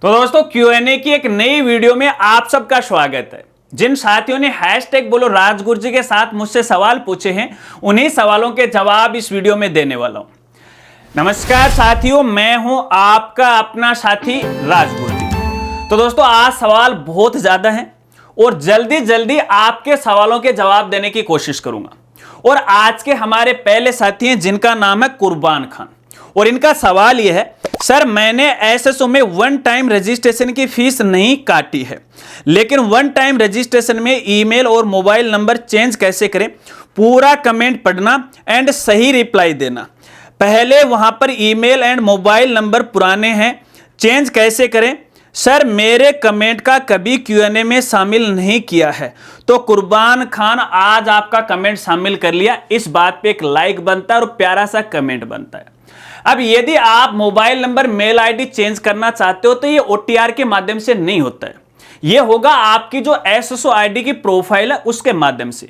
तो दोस्तों Q&A की एक नई वीडियो में आप सबका स्वागत है। जिन साथियों ने हैशटैग बोलो राजगुरु जी के साथ मुझसे सवाल पूछे हैं, उन्हीं सवालों के जवाब इस वीडियो में देने वाला हूं। नमस्कार साथियों, मैं हूं आपका अपना साथी राजगुरु जी। तो दोस्तों आज सवाल बहुत ज्यादा हैं और जल्दी जल्दी आपके सवालों के जवाब देने की कोशिश करूंगा। और आज के हमारे पहले साथी हैं जिनका नाम है कुर्बान खान, और इनका सवाल यह है, सर मैंने एसएसओ में वन टाइम रजिस्ट्रेशन की फीस नहीं काटी है, लेकिन वन टाइम रजिस्ट्रेशन में ईमेल और मोबाइल नंबर चेंज कैसे करें, पूरा कमेंट पढ़ना एंड सही रिप्लाई देना। पहले वहां पर ईमेल एंड मोबाइल नंबर पुराने हैं, चेंज कैसे करें? सर मेरे कमेंट का कभी Q&A में शामिल नहीं किया है। तो कुर्बान खान आज आपका कमेंट शामिल कर लिया, इस बात पे एक लाइक बनता है और प्यारा सा कमेंट बनता है। अब यदि आप mobile number mail ID change करना चाहते हो तो ये OTR के माध्यम से नहीं होता है, ये होगा आपकी जो एसएसओ आईडी की प्रोफाइल है उसके माध्यम से।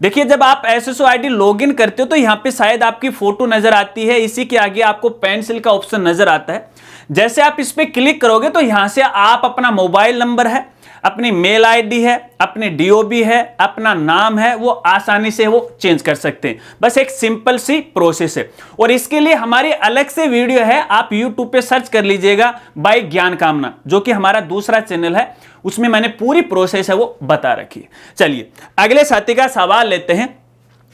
देखिए जब आप एसएसओ आईडी लॉगिन करते हो तो यहाँ पे शायद आपकी फोटो नजर आती है, इसी के आगे आपको पेंसिल का ऑप्शन नजर आता है। जैसे आप इस पे क्लिक करोगे तो यहां से आप अपना मोबाइल नंबर है, अपनी मेल आईडी है, अपनी DOB है, अपना नाम है, वो आसानी से वो चेंज कर सकते हैं। बस एक सिंपल सी प्रोसेस है और इसके लिए हमारी अलग से वीडियो है, आप YouTube पे सर्च कर लीजिएगा बाय ज्ञान कामना, जो कि हमारा दूसरा चैनल है, उसमें मैंने पूरी प्रोसेस है वो बता रखी है। चलिए अगले साथी का सवाल लेते हैं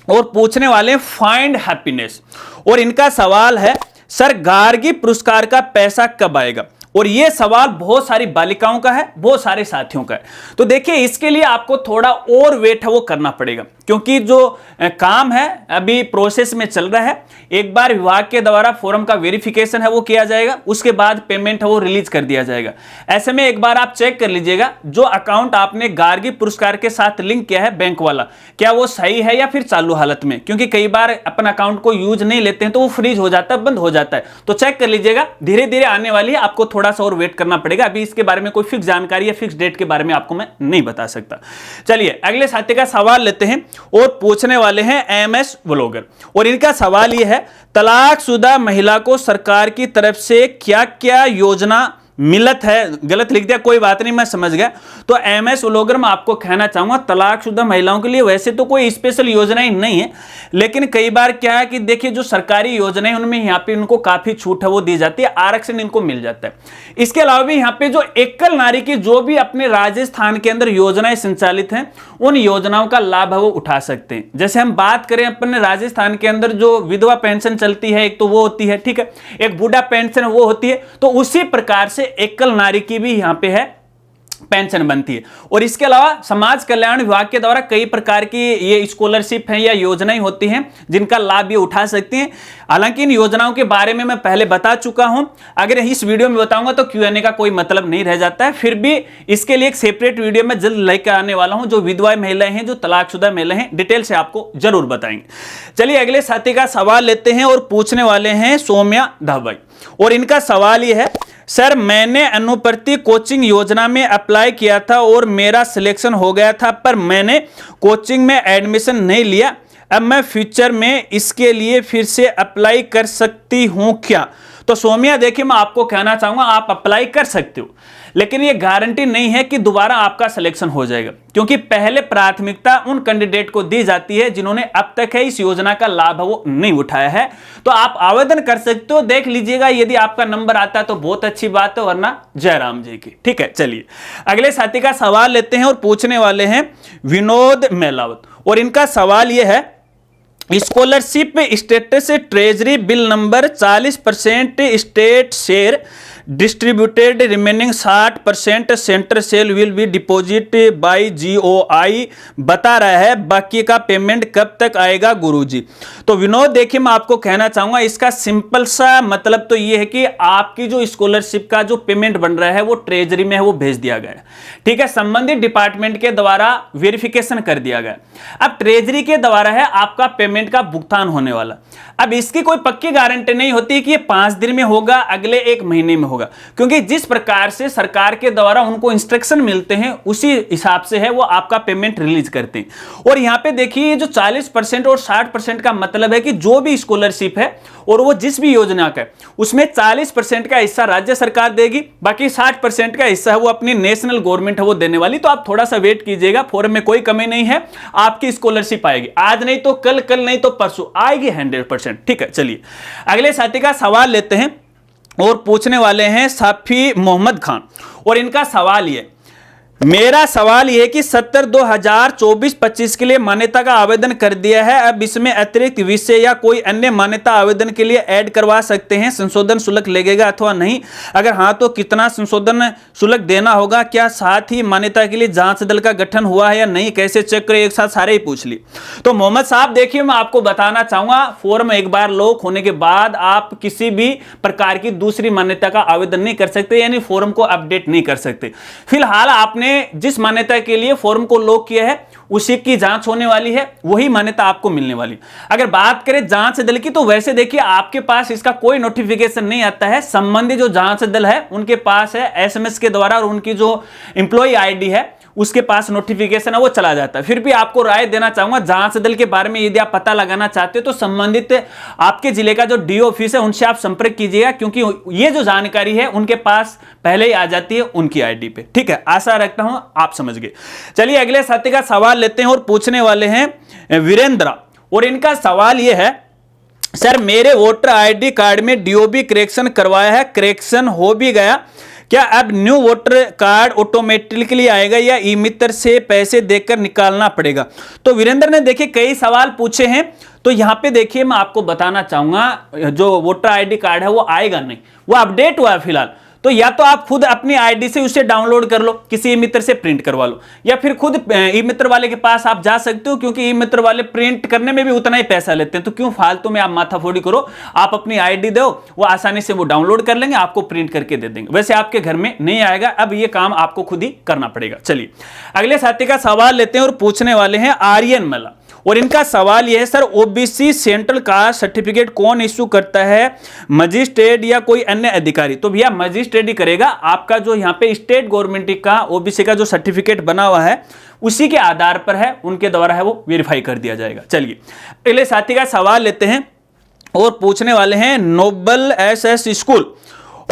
और पूछने वाले हैं फाइंड हैप्पीनेस, और इनका सवाल है, सर गार्गी पुरस्कार का पैसा कब आएगा? और यह सवाल बहुत सारी बालिकाओं का है, बहुत सारे साथियों का है। तो देखिए इसके लिए आपको थोड़ा और वेट है वो करना पड़ेगा, क्योंकि जो काम है अभी प्रोसेस में चल रहा है। एक बार विभाग के द्वारा फॉर्म का वेरिफिकेशन है वो किया जाएगा, उसके बाद पेमेंट है वो रिलीज कर दिया जाएगा। ऐसे में एक बार आप चेक कर लीजिएगा जो अकाउंट आपने गार्गी पुरस्कार के साथ लिंक किया है बैंक वाला, क्या वो सही है या फिर चालू हालत में, क्योंकि कई बार अपन अकाउंट को यूज नहीं लेते हैं तो वो फ्रीज हो जाता है, बंद हो जाता है। तो चेक कर लीजिएगा, धीरे धीरे आने वाली है, आपको थोड़ा सा और वेट करना पड़ेगा। अभी इसके बारे में कोई फिक्स जानकारी या फिक्स डेट के बारे में आपको मैं नहीं बता सकता। चलिए अगले साथी का सवाल लेते हैं और पूछने वाले हैं MS व्लॉगर, और इनका सवाल यह है, तलाकशुदा महिला को सरकार की तरफ से क्या क्या योजना मिलत है? गलत लिख दिया, कोई बात नहीं, मैं समझ गया। तो MS व्लॉगर मैं आपको कहना चाहूंगा, तलाकशुदा महिलाओं के लिए वैसे तो कोई स्पेशल योजनाएं नहीं है, लेकिन कई बार क्या है कि देखिए जो सरकारी योजनाएं उनमें यहाँ पे उनको काफी छूट है वो दी जाती है, आरक्षण इनको मिल जाता है। इसके अलावा भी यहाँ पे जो एकल नारी की जो भी अपने राजस्थान के अंदर योजनाएं संचालित हैं, उन योजनाओं का लाभ है वो उठा सकते हैं। जैसे हम बात करें अपने राजस्थान के अंदर जो विधवा पेंशन चलती है, एक तो वो होती है, ठीक है, एक बूढ़ा पेंशन वो होती है, तो उसी प्रकार से एकल नारी की भी यहां पे है पेंशन बनती है। और इसके अलावा समाज कल्याण विभाग के द्वारा कई प्रकार की ये स्कॉलरशिप हैं या योजनाएं होती हैं जिनका लाभ ये उठा सकती हैं। हालांकि इन योजनाओं के बारे में मैं पहले बता चुका हूं, अगर इस वीडियो में बताऊंगा तो Q&A का कोई मतलब नहीं रह जाता है। फिर भी इसके लिए एक सेपरेट वीडियो में जल्द लेकर आने वाला हूं, जो विधवा महिलाएं हैं, जो तलाकशुदा महिलाएं हैं, डिटेल से आपको जरूर बताएंगे। चलिए अगले साथी का सवाल लेते हैं और पूछने वाले हैं सौम्या धाबाई, और इनका सवाल यह है, सर मैंने अनुप्रति कोचिंग योजना में अप्लाई किया था और मेरा सिलेक्शन हो गया था, पर मैंने कोचिंग में एडमिशन नहीं लिया। अब मैं फ्यूचर में इसके लिए फिर से अप्लाई कर सकती हूं क्या? तो सौम्या देखिए मैं आपको कहना चाहूंगा, आप अप्लाई कर सकते हो, लेकिन ये गारंटी नहीं है कि दोबारा आपका सिलेक्शन हो जाएगा, क्योंकि पहले प्राथमिकता उन कैंडिडेट को दी जाती है जिन्होंने अब तक है इस योजना का लाभ वो नहीं उठाया है। तो आप आवेदन कर सकते हो, देख लीजिएगा, यदि आपका नंबर आता है तो बहुत अच्छी बात है, वरना जयराम जी की। ठीक है, चलिए अगले साथी का सवाल लेते हैं और पूछने वाले हैं विनोद मेलावत, और इनका सवाल यह है, scholarship status treasury bill number 40% state share distributed, remaining 60% centre cell will be deposit by GOI बता रहा है, बाकी का पेमेंट कब तक आएगा गुरुजी? तो विनोद देखिए मैं आपको कहना चाहूंगा, इसका सिंपल सा मतलब तो ये है कि आपकी जो स्कॉलरशिप का जो पेमेंट बन रहा है वो ट्रेजरी में है वो भेज दिया गया है, ठीक है, संबंधित डिपार्टमेंट के द्वारा वेरिफिकेशन कर दिया गया। अब ट्रेजरी के द्वारा है आपका पेमेंट का भुगतान होने वाला। अब इसकी कोई पक्की गारंटी नहीं होती कि ये 5 दिन में होगा, अगले 1 महीने में होगा, क्योंकि जिस प्रकार से सरकार के द्वारा उनको इंस्ट्रक्शन मिलते हैं उसी हिसाब से है वो आपका पेमेंट रिलीज करते हैं। और यहाँ पे देखिए जो 40% और 60% का मतलब है कि जो भी स्कॉलरशिप है और वो जिस भी योजना का है उसमें 40% का हिस्सा राज्य सरकार देगी, बाकी 60% का हिस्सा है वो अपनी नेशनल गवर्नमेंट है वो देने वाली। तो आप थोड़ा सा वेट कीजिएगा, फॉर्म में कोई कमी नहीं है, आपकी स्कॉलरशिप आएगी, आज नहीं तो कल, कल नहीं तो परसों आएगी 100%। ठीक है, चलिए अगले साथी का सवाल लेते हैं और पूछने वाले हैं साफी मोहम्मद खान। और इनका सवाल ये, मेरा सवाल यह है कि 70/2024-25 के लिए मान्यता का आवेदन कर दिया है, अब इसमें अतिरिक्त विषय या कोई अन्य मान्यता आवेदन के लिए ऐड करवा सकते हैं, संशोधन शुल्क लगेगा अथवा नहीं, अगर हाँ तो कितना संशोधन शुल्क देना होगा, क्या साथ ही मान्यता के लिए जांच दल का गठन हुआ है या नहीं, कैसे चेक करें, एक साथ सारे ही पूछ ली। तो मोहम्मद साहब देखिए, मैं आपको बताना चाहूंगा, फॉर्म एक बार लॉक होने के बाद आप किसी भी प्रकार की दूसरी मान्यता का आवेदन नहीं कर सकते, यानी फॉर्म को अपडेट नहीं कर सकते। फिलहाल आपने जिस मान्यता के लिए फॉर्म को लॉक किया है उसी की जांच होने वाली है, वही मान्यता आपको मिलने वाली। अगर बात करें जांच दल की, तो वैसे देखिए आपके पास इसका कोई नोटिफिकेशन नहीं आता है, संबंधित जो जांच दल है उनके पास है एसएमएस के द्वारा, और उनकी जो एम्प्लॉय आईडी है उसके पास नोटिफिकेशन है वो चला जाता है। फिर भी आपको राय देना चाहूंगा, जांच दल के बारे में यदि आप पता लगाना चाहते हो तो संबंधित आपके जिले का जो डीओ ऑफिस है उनसे आप संपर्क कीजिएगा, क्योंकि ये जो जानकारी है उनके पास पहले ही आ जाती है उनकी आईडी पे। ठीक है, आशा रखता हूं आप समझ गए। चलिए अगले साथी का सवाल लेते हैं और पूछने वाले हैं वीरेंद्र। और इनका सवाल यह है, सर मेरे वोटर आईडी कार्ड में डीओबी करेक्शन करवाया है, करेक्शन हो भी गया, क्या अब न्यू वोटर कार्ड ऑटोमेटिकली आएगा या ई मित्र से पैसे देकर निकालना पड़ेगा? तो वीरेंद्र ने देखिए कई सवाल पूछे हैं, तो यहां पे देखिए मैं आपको बताना चाहूंगा, जो वोटर आईडी कार्ड है वो आएगा नहीं, वो अपडेट हुआ है फिलहाल। तो या तो आप खुद अपनी आईडी से उसे डाउनलोड कर लो, किसी ई मित्र से प्रिंट करवा लो, या फिर खुद ई मित्र वाले के पास आप जा सकते हो, क्योंकि ई मित्र वाले प्रिंट करने में भी उतना ही पैसा लेते हैं, तो क्यों फालतू में आप माथाफोड़ी करो, आप अपनी आईडी दो, वो आसानी से वो डाउनलोड कर लेंगे, आपको प्रिंट करके दे देंगे। वैसे आपके घर में नहीं आएगा, अब ये काम आपको खुद ही करना पड़ेगा। चलिए अगले साथी का सवाल लेते हैं और पूछने वाले हैं आर्यन मला। और इनका सवाल यह है, sir OBC central caste certificate कौन इश्यू करता है, मजिस्ट्रेट या कोई अन्य अधिकारी? तो भैया मजिस्ट्रेट ही करेगा, आपका जो यहाँ पे स्टेट गवर्नमेंट का ओबीसी का जो सर्टिफिकेट बना हुआ है उसी के आधार पर है, उनके द्वारा है वो वेरीफाई कर दिया जाएगा। चलिए अगले साथी का सवाल लेते हैं और पूछने वाले हैं नोबल एसएस स्कूल।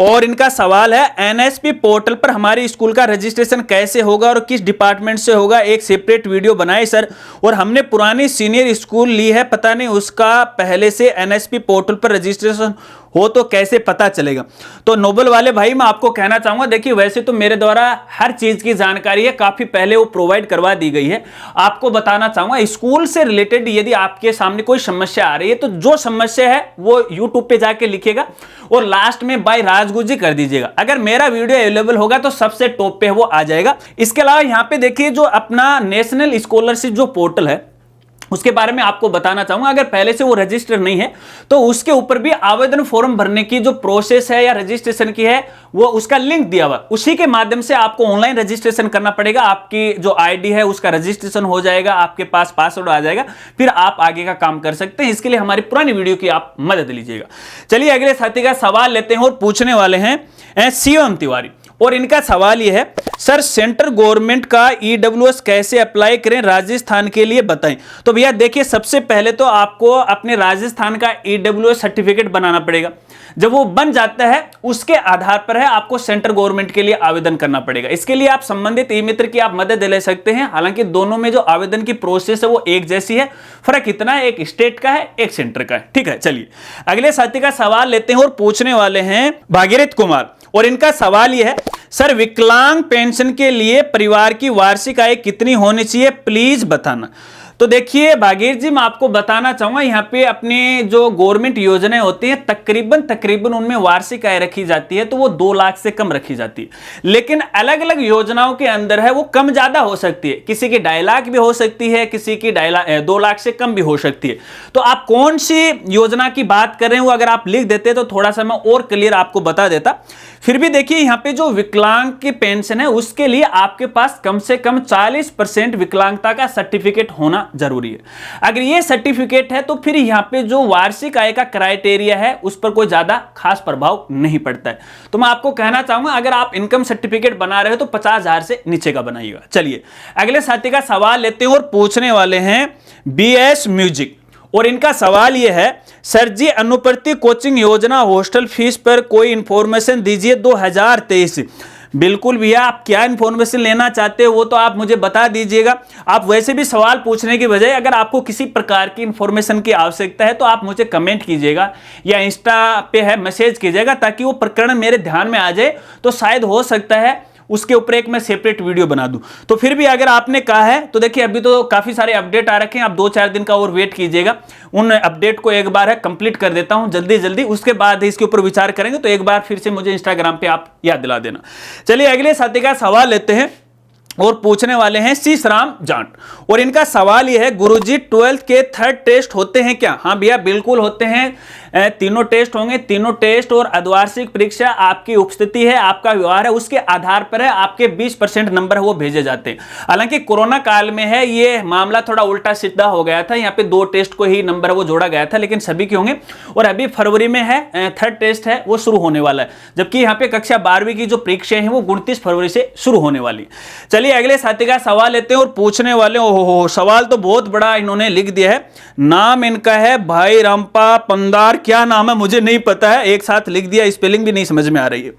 और इनका सवाल है, एनएसपी पोर्टल पर हमारे स्कूल का रजिस्ट्रेशन कैसे होगा और किस डिपार्टमेंट से होगा, एक सेपरेट वीडियो बनाए सर, और हमने पुरानी सीनियर स्कूल ली है, पता नहीं उसका पहले से एनएसपी पोर्टल पर रजिस्ट्रेशन हो तो कैसे पता चलेगा? तो नोबल वाले भाई मैं आपको कहना चाहूंगा, देखिए वैसे तो मेरे द्वारा हर चीज की जानकारी है काफी पहले वो प्रोवाइड करवा दी गई है। आपको बताना चाहूंगा, स्कूल से रिलेटेड यदि आपके सामने कोई समस्या आ रही है तो जो समस्या है वो यूट्यूब पे जाके लिखेगा और लास्ट में बाय राजगुरु कर दीजिएगा। अगर मेरा वीडियो अवेलेबल होगा तो सबसे टॉप पे वो आ जाएगा। इसके अलावा यहाँ पे देखिए जो अपना नेशनल स्कॉलरशिप जो पोर्टल है उसके बारे में आपको बताना चाहूंगा, अगर पहले से वो रजिस्टर नहीं है तो उसके ऊपर भी आवेदन फॉर्म भरने की जो प्रोसेस है या रजिस्ट्रेशन की है वो उसका लिंक दिया हुआ, उसी के माध्यम से आपको ऑनलाइन रजिस्ट्रेशन करना पड़ेगा। आपकी जो आईडी है उसका रजिस्ट्रेशन हो जाएगा, आपके पास पासवर्ड आ जाएगा, फिर आप आगे का काम कर सकते हैं। इसके लिए हमारी पुरानी वीडियो की आप मदद लीजिएगा। चलिए अगले साथी का सवाल लेते हैं और पूछने वाले हैं शिवम तिवारी। और इनका सवाल यह है, सर सेंट्रल गवर्नमेंट का ईडब्ल्यूएस कैसे अप्लाई करें राजस्थान के लिए बताएं? तो भैया देखिए सबसे पहले तो आपको अपने राजस्थान का ईडब्ल्यूएस सर्टिफिकेट बनाना पड़ेगा। जब वो बन जाता है उसके आधार पर है आपको सेंट्रल गवर्नमेंट के लिए आवेदन करना पड़ेगा। इसके लिए आप संबंधित ई मित्र की आप मदद ले सकते हैं। हालांकि दोनों में जो आवेदन की प्रोसेस है वो एक जैसी है, फर्क इतना है एक स्टेट का है एक सेंटर का है। ठीक है, चलिए अगले साथी का सवाल लेते हैं और पूछने वाले हैं भागीरथ कुमार। और इनका सवाल यह है, सर विकलांग पेंशन के लिए परिवार की वार्षिक आय कितनी होनी चाहिए, प्लीज बताना। तो देखिए भागीर जी, मैं आपको बताना चाहूंगा, यहाँ पे अपने जो गवर्नमेंट योजनाएं होती हैं तकरीबन उनमें वार्षिक आय रखी जाती है तो वो 2 लाख से कम रखी जाती है। लेकिन अलग अलग योजनाओं के अंदर है वो कम ज्यादा हो सकती है, किसी की 2.5 लाख भी हो सकती है, किसी की 2 लाख से कम भी हो सकती है। तो आप कौन सी योजना की बात कर रहे हैं वो अगर आप लिख देते तो थोड़ा सा मैं और क्लियर आपको बता देता। फिर भी देखिए यहाँ पे जो विकलांग की पेंशन है उसके लिए आपके पास कम से कम 40% विकलांगता का सर्टिफिकेट होना जरूरी है। अगर ये सर्टिफिकेट है तो फिर यहाँ पे जो वार्षिक आय का क्राइटेरिया है उस पर कोई ज्यादा खास प्रभाव नहीं पड़ता है। तो मैं आपको कहना चाहूंगा अगर आप इनकम सर्टिफिकेट बना रहे हो तो 50,000 से नीचे का बनाइएगा। चलिए अगले साथी का सवाल लेते हैं और पूछने वाले हैं BS म्यूजिक, और इनका सवाल यह है, सर जी अनुप्रति कोचिंग योजना हॉस्टल फीस पर कोई इंफॉर्मेशन दीजिए 2023। बिल्कुल भैया, आप क्या इंफॉर्मेशन लेना चाहते हो वो तो आप मुझे बता दीजिएगा। आप वैसे भी सवाल पूछने की बजाय अगर आपको किसी प्रकार की इंफॉर्मेशन की आवश्यकता है तो आप मुझे कमेंट कीजिएगा या इंस्टा पे है मैसेज कीजिएगा, ताकि वो प्रकरण मेरे ध्यान में आ जाए, तो शायद हो सकता है उसके ऊपर एक मैं सेपरेट वीडियो बना दूं। तो फिर भी अगर आपने कहा है तो देखिए अभी तो काफी सारे अपडेट आ रखे हैं, आप 2-4 दिन का और वेट कीजिएगा। उन अपडेट को एक बार है कंप्लीट कर देता हूं जल्दी जल्दी, उसके बाद इसके ऊपर विचार करेंगे। तो एक बार फिर से मुझे इंस्टाग्राम पे आप याद दिला देना। चलिए अगले साथी का सवाल लेते हैं और पूछने वाले हैं शीशराम जाट, और इनका सवाल यह है, गुरुजी 12th के 3rd टेस्ट होते हैं क्या? हाँ भैया बिल्कुल होते हैं, तीनों टेस्ट होंगे। तीनों टेस्ट और अर्धवार्षिक परीक्षा आपकी उपस्थिति है, आपका व्यवहार है, उसके आधार पर है आपके 20% नंबर है वो भेजे जाते हैं। हालांकि कोरोना काल में है ये मामला थोड़ा उल्टा सीधा हो गया था, यहाँ पे 2 टेस्ट को ही नंबर वो जोड़ा गया था, लेकिन सभी के होंगे। और अभी फरवरी में है 3rd टेस्ट है वो शुरू होने वाला है, जबकि यहाँ पे कक्षा 12वीं की जो परीक्षाएं हैं वो 29 फरवरी से शुरू होने वाली। चलिए अगले साथी का सवाल लेते हैं और पूछने वाले, ओहो सवाल तो बहुत बड़ा इन्होंने लिख दिया है। नाम इनका है भाई रामपा पंदार, क्या नाम है मुझे नहीं पता है, एक साथ लिख दिया, स्पेलिंग भी नहीं समझ में आ रही है।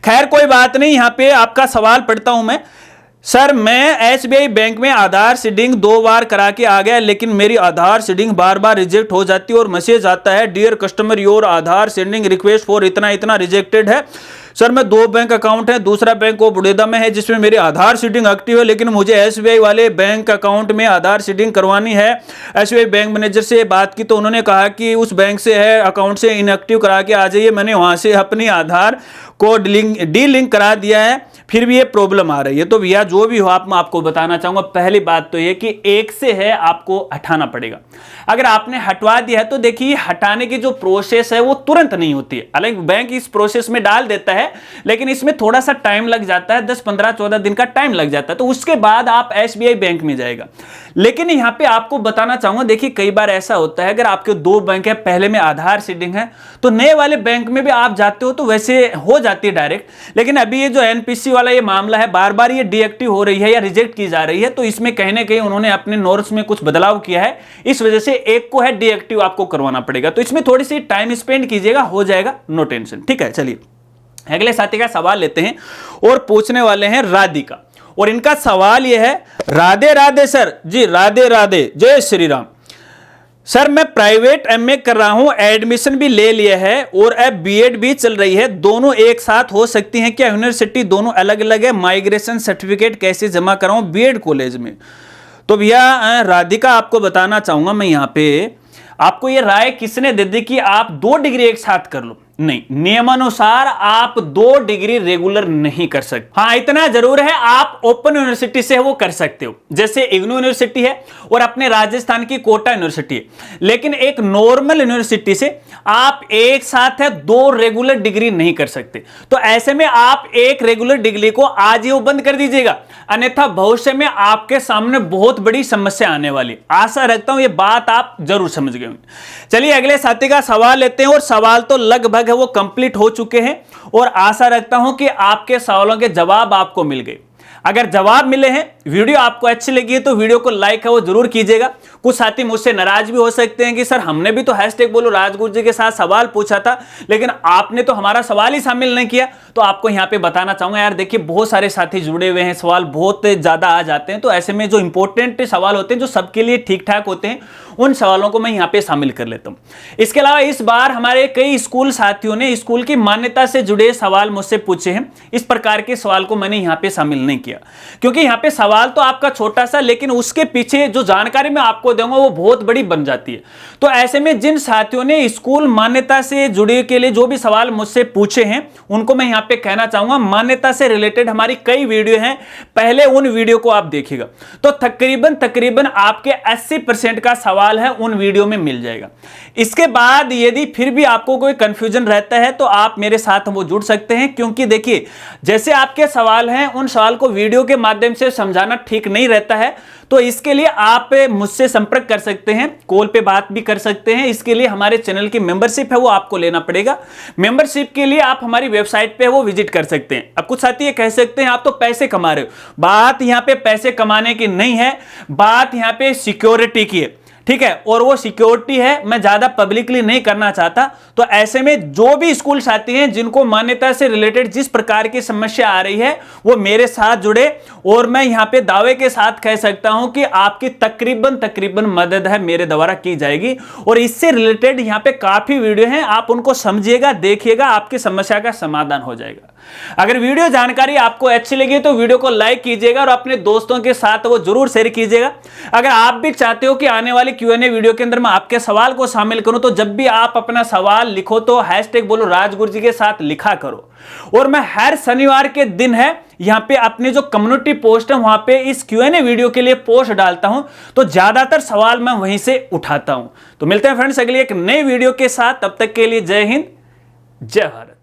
खैर कोई बात नहीं, यहां पे आपका सवाल पढ़ता हूं मैं। सर मैं SBI बैंक में आधार सीडिंग 2 बार करा के आ गया, लेकिन मेरी आधार सीडिंग बार बार रिजेक्ट हो जाती है और मैसेज आता है, dear customer your Aadhaar seeding request for इतना इतना रिजेक्टेड है। सर मैं 2 बैंक अकाउंट है, दूसरा बैंक वो बड़ौदा में है जिसमें मेरी आधार सीडिंग एक्टिव है, लेकिन मुझे SBI वाले बैंक अकाउंट में आधार सीडिंग करवानी है। SBI बैंक मैनेजर से बात की तो उन्होंने कहा कि उस बैंक से है अकाउंट से इनएक्टिव करा के आ जाइए। मैंने वहां से अपनी आधार को डी-लिंक करा दिया है, फिर भी ये प्रॉब्लम आ रही है। तो भैया जो भी हो आप, मैं आपको बताना चाहूंगा, पहली बात तो ये कि एक से है आपको हटाना पड़ेगा। अगर आपने हटवा दिया है तो देखिए हटाने की जो प्रोसेस है वो तुरंत नहीं होती है। हालांकि बैंक इस प्रोसेस में डाल देता है, लेकिन इसमें थोड़ा सा टाइम लग जाता है, 10, 15, 14 दिन का टाइम लग जाता है। तो उसके बाद आप SBI बैंक में जाएगा। लेकिन यहां पे आपको बताना चाहूंगा, देखिए कई बार ऐसा होता है अगर आपके 2 बैंक है, पहले में आधार सीडिंग है तो नए वाले बैंक में भी आप जाते हो तो वैसे हो जाती है डायरेक्ट। लेकिन अभी ये जो NPC वाला ये मामला है, बार बार ये डीएक्टिव हो रही है या रिजेक्ट की जा रही है, तो इसमें कहीं ना कहीं उन्होंने अपने नॉर्म्स में कुछ बदलाव किया है, इस वजह से एक को है डीएक्टिव आपको करवाना पड़ेगा। तो इसमें थोड़ी सी टाइम स्पेंड कीजिएगा, हो जाएगा, नो टेंशन। ठीक है, चलिए अगले साथी का सवाल लेते हैं और पूछने वाले हैं राधिका, और इनका सवाल यह है, राधे राधे सर जी, राधे राधे, जय श्री राम। सर मैं प्राइवेट MA कर रहा हूं, एडमिशन भी ले लिया है और अब BEd भी चल रही है, दोनों एक साथ हो सकती हैं क्या? यूनिवर्सिटी दोनों अलग अलग है, माइग्रेशन सर्टिफिकेट कैसे जमा कराऊं BEd कॉलेज में? तो भैया राधिका आपको बताना चाहूंगा मैं, यहाँ पे आपको ये राय किसने दे दी कि आप 2 डिग्री एक साथ कर लो? नहीं, नियमानुसार आप 2 डिग्री रेगुलर नहीं कर सकते। हाँ इतना जरूर है, आप ओपन यूनिवर्सिटी से वो कर सकते हो, जैसे इग्नू यूनिवर्सिटी है और अपने राजस्थान की कोटा यूनिवर्सिटी है। लेकिन एक नॉर्मल यूनिवर्सिटी से आप एक साथ है 2 रेगुलर डिग्री नहीं कर सकते। तो ऐसे में आप एक रेगुलर डिग्री को आज ही वो बंद कर दीजिएगा, अन्यथा भविष्य में आपके सामने बहुत बड़ी समस्या आने वाली। आशा रखता हूं ये बात आप जरूर समझ गए होंगे। चलिए अगले साथी का सवाल लेते हैं, और सवाल तो लगभग वो कंप्लीट हो चुके हैं और आशा रखता हूं कि आपके सवालों के जवाब आपको मिल गए। अगर जवाब मिले हैं, वीडियो आपको अच्छी लगी है तो वीडियो को लाइक है वो जरूर कीजिएगा। कुछ साथी मुझसे नाराज भी हो सकते हैं कि सर हमने भी तो हैशटैग बोलो राजगुरु जी के साथ सवाल पूछा था, लेकिन आपने तो हमारा सवाल ही शामिल नहीं किया। तो आपको यहां पे बताना चाहूंगा यार, देखिए बहुत सारे साथी जुड़े हुए हैं, सवाल बहुत ज्यादा आ जाते हैं, तो ऐसे में जो इंपॉर्टेंट सवाल होते हैं जो सबके लिए ठीक ठाक होते हैं, उन सवालों को मैं यहां पे शामिल कर लेता हूं। इसके अलावा इस बार हमारे कई स्कूल साथियों ने स्कूल की मान्यता से जुड़े सवाल मुझसे पूछे हैं। इस प्रकार के सवाल को मैंने यहां पे शामिल नहीं किया, क्योंकि यहां पे सवाल तो आपका छोटा सा, लेकिन उसके पीछे जो जानकारी मैं आपको आपको दूंगा वो बहुत बड़ी बन जाती है। तो ऐसे में जिन साथियों ने स्कूल मान्यता से जुड़े के लिए जो भी सवाल मुझसे पूछे हैं उनको मैं यहां पे कहना चाहूंगा, मान्यता से रिलेटेड हमारी कई वीडियो हैं, पहले उन वीडियो को आप देखिएगा तो तकरीबन आपके 80% का सवाल है उन वीडियो में मिल जाएगा। इसके बाद यदि फिर भी आपको कोई कंफ्यूजन रहता है तो आप मेरे साथ वो जुड़ सकते हैं, क्योंकि देखिए जैसे आपके सवाल हैं उन सवाल को वीडियो के माध्यम से समझाना ठीक नहीं रहता है, तो इसके लिए आप मुझसे संपर्क कर सकते हैं, कॉल पे बात भी कर सकते हैं। इसके लिए हमारे चैनल की मेंबरशिप है वो आपको लेना पड़ेगा। मेंबरशिप के लिए आप हमारी वेबसाइट पे वो विजिट कर सकते हैं। अब कुछ साथी ये कह सकते हैं आप तो पैसे कमा रहे हो, बात यहां पे पैसे कमाने की नहीं है, बात यहां पे सिक्योरिटी की है, ठीक है, और वो सिक्योरिटी है मैं ज्यादा पब्लिकली नहीं करना चाहता। तो ऐसे में जो भी स्कूल साथी हैं जिनको मान्यता से रिलेटेड जिस प्रकार की समस्या आ रही है वो मेरे साथ जुड़े, और मैं यहां पे दावे के साथ कह सकता हूं कि आपकी तकरीबन मदद है मेरे द्वारा की जाएगी। और इससे रिलेटेड यहां पे काफी वीडियो हैं, आप उनको समझिएगा, देखिएगा, आपकी समस्या का समाधान हो जाएगा। अगर वीडियो जानकारी आपको अच्छी लगी तो वीडियो को लाइक कीजिएगा और अपने दोस्तों के साथ वो जरूर शेयर कीजिएगा। अगर आप भी चाहते हो कि आने वाली Q&A वीडियो के अंदर मैं आपके सवाल को शामिल करूं तो जब भी आप अपना सवाल लिखो तो हैशटैग बोलो राजगुरुजी के साथ लिखा करो। और मैं हर शनिवार के दिन है यहां पे अपने जो कम्युनिटी पोस्ट है वहां पे इस Q&A वीडियो के लिए पोस्ट डालता हूं, तो ज्यादातर सवाल मैं वहीं से उठाता हूं। तो मिलते हैं फ्रेंड्स अगली एक नई वीडियो के साथ, तब तक के लिए जय हिंद, जय भारत।